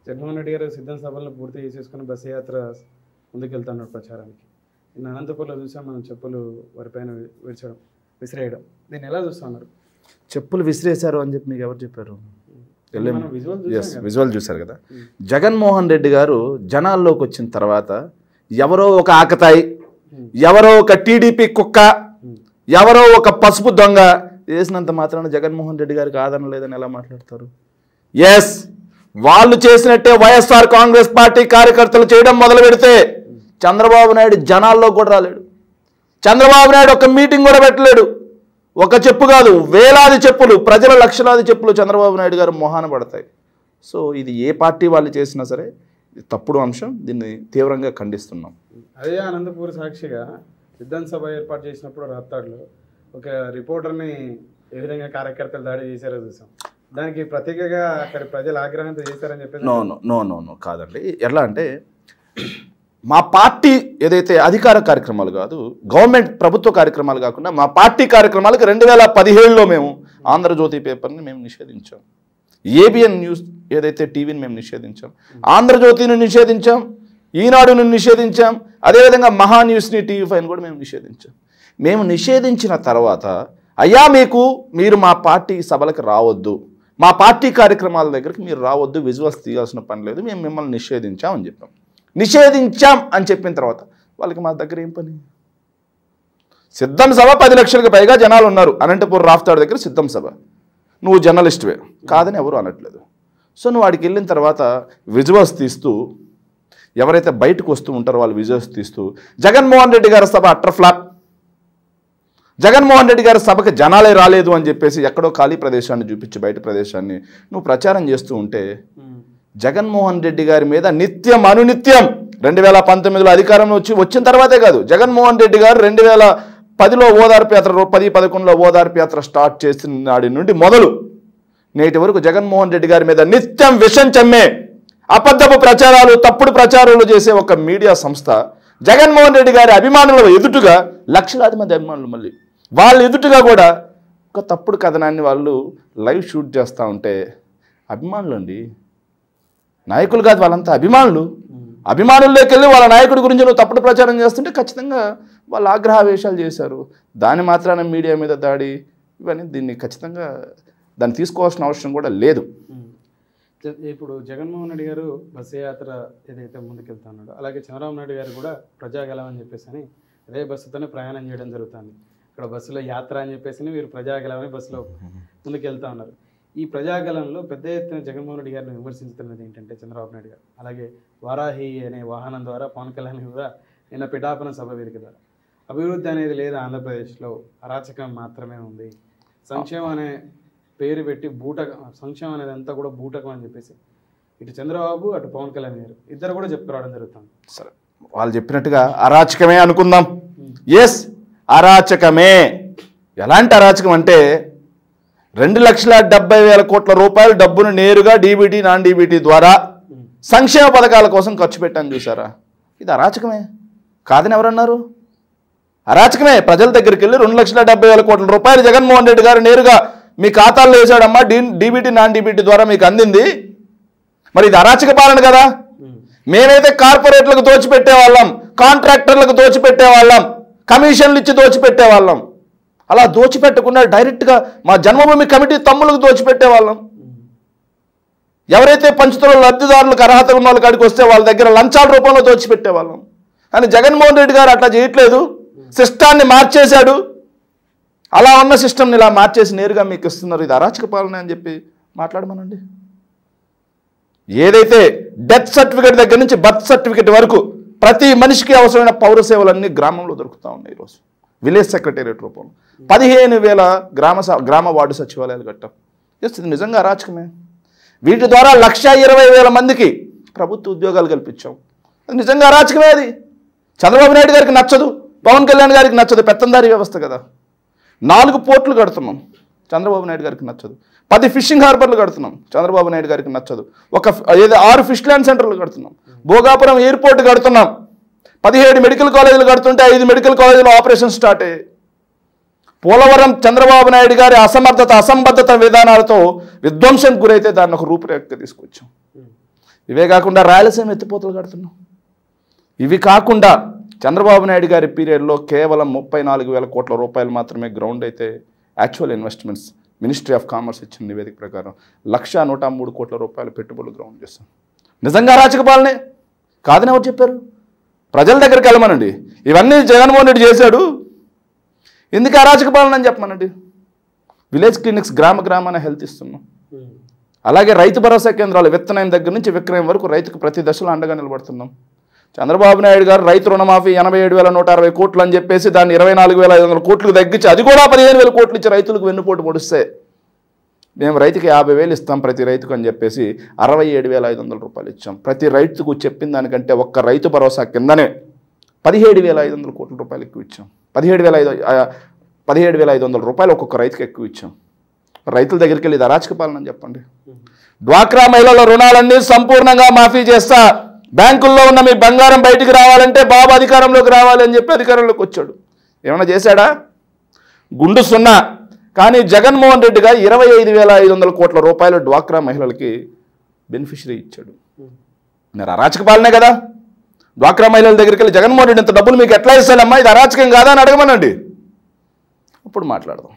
జగన్మోహన్ రెడ్డి గారు సిద్ధం సభలను పూర్తి చేసేసుకుని బస్సు యాత్ర ముందుకెళ్తున్నాడు ప్రచారానికి. నిన్న అనంతపూర్లో చూసాం మనం, చెప్పులు వారిపైన విసిరేయడం. దీన్ని ఎలా చూస్తున్నారు? చెప్పులు విసిరేశారు అని చెప్పి మీకు ఎవరు చెప్పారు? విజువల్ చూశారు కదా. జగన్మోహన్ రెడ్డి గారు జనాల్లోకి వచ్చిన తర్వాత ఎవరో ఒక ఆకతాయి, ఎవరో ఒక టీడీపీ కుక్క, ఎవరో ఒక పసుపు దొంగ చేసినంత మాత్రాన జగన్మోహన్ రెడ్డి గారికి ఆదరణ లేదని ఎలా మాట్లాడతారు? ఎస్, వాళ్ళు చేసినట్టే వైఎస్ఆర్ కాంగ్రెస్ పార్టీ కార్యకర్తలు చేయడం మొదలు పెడితే చంద్రబాబు నాయుడు జనాల్లో కూడా రాలేడు. చంద్రబాబు నాయుడు ఒక మీటింగ్ కూడా పెట్టలేడు. ఒక చెప్పు కాదు, వేలాది చెప్పులు, ప్రజల లక్షలాది చెప్పులు చంద్రబాబు నాయుడు గారు మొహాన పడతాయి. సో ఇది ఏ పార్టీ వాళ్ళు చేసినా సరే తప్పుడు అంశం. దీన్ని తీవ్రంగా ఖండిస్తున్నాం. అదే అనంతపూర్ సాక్షిగా సిద్ధం సభ ఏర్పాటు చేసినప్పుడు రాప్తాడులో ఒక రిపోర్టర్ని ఏ విధంగా కార్యకర్తలు దాడి చేశారో చూసాం. దానికి ప్రత్యేకంగా అక్కడ ప్రజలు ఆగ్రహంతో చేశారని చెప్పేసి. నో కాదండి. ఎలా అంటే మా పార్టీ ఏదైతే అధికార కార్యక్రమాలు కాదు, గవర్నమెంట్ ప్రభుత్వ కార్యక్రమాలు కాకుండా మా పార్టీ కార్యక్రమాలకు 2017లో మేము ఆంధ్రజ్యోతి పేపర్ని మేము నిషేధించాం, ఏబిఎన్ న్యూస్ ఏదైతే టీవీని మేము నిషేధించాం, ఆంధ్రజ్యోతిని నిషేధించాం, ఈనాడుని నిషేధించాం, అదేవిధంగా మహా న్యూస్ని, టీవీ5ని కూడా మేము నిషేధించాం. మేము నిషేధించిన తర్వాత అయ్యా మీరు మా పార్టీ సభలకు రావద్దు, మా పార్టీ కార్యక్రమాల దగ్గరికి మీరు రావద్దు, విజువల్స్ తీయాల్సిన పని లేదు, మేము మిమ్మల్ని నిషేధించాం అని చెప్పాం. నిషేధించాం అని చెప్పిన తర్వాత వాళ్ళకి మా దగ్గర ఏం పని? సిద్ధం సభ 10 లక్షలకు పైగా జనాలు ఉన్నారు అనంతపూర్ రాఫ్తాడు దగ్గర సిద్ధం సభ. నువ్వు జర్నలిస్ట్వే కాదని ఎవరు అనట్లేదు. సో నువ్వు వాడికి వెళ్ళిన తర్వాత విజువల్స్ తీస్తూ, ఎవరైతే బయటకు వస్తూ ఉంటారో వాళ్ళు విజువల్స్ తీస్తూ జగన్మోహన్ రెడ్డి గారి సభ అట్టర్ ఫ్లాప్, జగన్మోహన్ రెడ్డి గారి సభకు జనాలే రాలేదు అని చెప్పేసి ఎక్కడో ఖాళీ ప్రదేశాన్ని చూపించి బయట ప్రదేశాన్ని నువ్వు ప్రచారం చేస్తూ ఉంటే జగన్మోహన్ రెడ్డి గారి మీద నిత్యం అనునిత్యం 2019లో అధికారంలో వచ్చిన తర్వాతే కాదు, జగన్మోహన్ రెడ్డి గారు 2010లో ఓదార్పు యాత్ర, 10-11లో ఓదార్పు యాత్ర స్టార్ట్ చేసిన నాటి నుండి మొదలు నేటి వరకు జగన్మోహన్ రెడ్డి గారి మీద నిత్యం విషం చెమ్మే అబద్ధపు ప్రచారాలు, తప్పుడు ప్రచారాలు చేసే ఒక మీడియా సంస్థ జగన్మోహన్ రెడ్డి గారి అభిమానుల ఎదుటుగా లక్షలాది మంది అభిమానులు మళ్ళీ వాళ్ళ ఎదుటుగా కూడా ఒక తప్పుడు కథనాన్ని వాళ్ళు లైవ్ షూట్ చేస్తూ ఉంటే అభిమానులు అండి, నాయకులు కాదు, వాళ్ళంతా అభిమానులు. అభిమానుల్లోకి వెళ్ళి వాళ్ళ నాయకుడి గురించి నువ్వు తప్పుడు ప్రచారం చేస్తుంటే ఖచ్చితంగా వాళ్ళు ఆగ్రహావేశాలు చేశారు. దాని మాత్రాన మీడియా మీద దాడి, ఇవన్నీ దీన్ని ఖచ్చితంగా దాన్ని తీసుకోవాల్సిన అవసరం కూడా లేదు. ఇప్పుడు జగన్మోహన్ రెడ్డి గారు బస్సు యాత్ర ఏదైతే ముందుకెళ్తున్నాడో అలాగే చంద్రబాబు నాయుడు గారు కూడా ప్రజాగలం అని చెప్పేసి అని అదే బస్సుతోనే ప్రయాణం చేయడం జరుగుతుంది. ఇక్కడ బస్సులో యాత్ర అని చెప్పేసి వీరు ప్రజాగలం అని బస్సులో ముందుకెళ్తా ఉన్నారు. ఈ ప్రజాగలంలో పెద్ద ఎత్తున జగన్మోహన్ రెడ్డి గారిని విమర్శించుతున్నది ఏంటంటే చంద్రబాబు నాయుడు గారు, అలాగే వారాహి అనే వాహనం ద్వారా పవన్ కళ్యాణ్ కూడా నిన్న పిఠాపురం సభ వేదిక ద్వారా అభివృద్ధి అనేది లేదు ఆంధ్రప్రదేశ్లో, అరాచకం మాత్రమే ఉంది, సంక్షేమం అనే పేరు పెట్టి సంక్షేమం అనేది అంతా కూడా బూటకం అని చెప్పేసి ఇటు చంద్రబాబు అటు పవన్ కళ్యాణ్ గారు ఇద్దరు కూడా చెప్పుకోవడం జరుగుతుంది. సరే, వాళ్ళు చెప్పినట్టుగా అరాచకమే అనుకుందాం. ఎస్, అరాచకమే. ఎలాంటి అరాచకం అంటే 2,70,000 కోట్ల రూపాయల డబ్బును నేరుగా డీబీటీ, నాన్ డీబీటీ ద్వారా సంక్షేమ పథకాల కోసం ఖర్చు పెట్టాను చూసారా, ఇది అరాచకమే కాదని ఎవరన్నారు? అరాచకమే. ప్రజల దగ్గరికి వెళ్ళి 2,70,000 కోట్ల రూపాయలు జగన్మోహన్ రెడ్డి గారు నేరుగా మీ ఖాతాల్లో వేశాడమ్మా, డీబీటీ, నాన్ డీబీటీ ద్వారా మీకు అందింది. మరి ఇది అరాచక పాలన కదా. మేమైతే కార్పొరేట్లకు దోచిపెట్టేవాళ్ళం, కాంట్రాక్టర్లకు దోచిపెట్టేవాళ్ళం, కమిషన్లు ఇచ్చి దోచిపెట్టేవాళ్ళం. అలా దోచిపెట్టకుండా డైరెక్ట్గా మా జన్మభూమి కమిటీ తమ్ములకు దోచిపెట్టేవాళ్ళం. ఎవరైతే పంచుతున్న లబ్ధిదారులకు అర్హత ఉన్న వాళ్ళ కాడికి వస్తే వాళ్ళ దగ్గర లంచాల రూపంలో దోచిపెట్టేవాళ్ళం. కానీ జగన్మోహన్ రెడ్డి గారు అట్లా చేయట్లేదు, సిస్టాన్ని మార్చేశాడు. అలా ఉన్న సిస్టమ్ని ఇలా మార్చేసి నేరుగా మీకు ఇస్తున్నారు. ఇది అరాచక పాలన అని చెప్పి మాట్లాడమనండి. ఏదైతే డెత్ సర్టిఫికేట్ దగ్గర నుంచి బర్త్ సర్టిఫికేట్ వరకు ప్రతి మనిషికి అవసరమైన పౌర సేవలన్నీ గ్రామంలో దొరుకుతూ ఉన్నాయి. ఈరోజు విలేజ్ సెక్రటేరియట్ రూపంలో 15,000 గ్రామ వార్డు సచివాలయాలు కట్టాం. ఇది నిజంగా అరాచకమే. వీటి ద్వారా 1,20,000 మందికి ప్రభుత్వ ఉద్యోగాలు కల్పించాం. అది నిజంగా అరాచకమే. అది చంద్రబాబు నాయుడు గారికి నచ్చదు, పవన్ కళ్యాణ్ గారికి నచ్చదు. పెత్తందారీ వ్యవస్థ కదా. 4 పోర్టులు కడుతున్నాం, చంద్రబాబు నాయుడు గారికి నచ్చదు. 10 ఫిషింగ్ హార్బర్లు కడుతున్నాం, చంద్రబాబు నాయుడు గారికి నచ్చదు. 6 ఫిష్ ల్యాండ్ సెంటర్లు కడుతున్నాం, భోగాపురం ఎయిర్పోర్ట్ కడుతున్నాం, 17 మెడికల్ కాలేజీలు కడుతుంటే 5 మెడికల్ కాలేజీలో ఆపరేషన్ స్టార్ట్ అయ్యాయి. పోలవరం చంద్రబాబు నాయుడు గారి అసమర్థత, అసంబద్ధత విధానాలతో విధ్వంసం గురైతే దాన్ని ఒక రూపురేఖ తీసుకొచ్చాం. ఇవే కాకుండా రాయలసీమ ఎత్తిపోతలు కడుతున్నాం. ఇవి కాకుండా చంద్రబాబు నాయుడు గారి పీరియడ్లో కేవలం 34,000 కోట్ల రూపాయలు మాత్రమే గ్రౌండ్ అయితే actual investments ministry of commerce ఇచ్చిన నివేదిక ప్రకారం 1,103 కోట్ల రూపాయలు పెట్టుబడులు గ్రౌండ్ చేస్తాం. నిజంగా అరాచక పాలనే కాదని ఎవరు చెప్పారు? ప్రజల దగ్గరికి వెళ్ళమనండి. ఇవన్నీ జగన్మోహన్ రెడ్డి చేశాడు, ఎందుకు అరాచక పాలన అని చెప్పమనండి. విలేజ్ క్లినిక్స్ గ్రామాన హెల్త్ ఇస్తున్నాం. అలాగే రైతు భరోసా కేంద్రాలు విత్తనం దగ్గర నుంచి విక్రయం వరకు రైతుకు ప్రతి దశలో అండగా నిలబడుతున్నాం. చంద్రబాబు నాయుడు గారు రైతు రుణమాఫీ 87,160 కోట్లు అని చెప్పేసి దాన్ని 24,500 కోట్లకు తగ్గించి అది కూడా 15,000 కోట్లు ఇచ్చి రైతులకు వెన్నుపోటు పొడిస్తే మేము రైతుకి 50,000 ఇస్తాం ప్రతి రైతుకు అని చెప్పేసి 67,500 రూపాయలు ఇచ్చాం. ప్రతి రైతుకు చెప్పిన దానికంటే ఒక్క రైతు భరోసా కిందనే 17,500 కోట్ల రూపాయలు ఎక్కువ ఇచ్చాం. 17,500 రూపాయలు ఒక్కొక్క రైతుకి ఎక్కువ ఇచ్చాం. రైతుల దగ్గరికి వెళ్ళి ఇది అరాచక పాలన అని చెప్పండి. డ్వాక్రా మహిళల రుణాలన్నీ సంపూర్ణంగా మాఫీ చేస్తా, బ్యాంకుల్లో ఉన్న మీ బంగారం బయటికి రావాలంటే బాబు అధికారంలోకి రావాలి అని చెప్పి అధికారంలోకి వచ్చాడు. ఏమైనా చేశాడా? గుండు సున్నా. కానీ జగన్మోహన్ రెడ్డి గారు 25,500 కోట్ల రూపాయలు డ్వాక్రా మహిళలకి బెనిఫిషరీ ఇచ్చాడు. మరి అరాచక పాలనే కదా. డ్వాక్రా మహిళల దగ్గరికి వెళ్ళి జగన్మోహన్ రెడ్డి ఇంత డబ్బులు మీకు ఎట్లా ఇస్తాడమ్మా, ఇది అరాచకం కాదా అని అడగమనండి, అప్పుడు మాట్లాడదాం.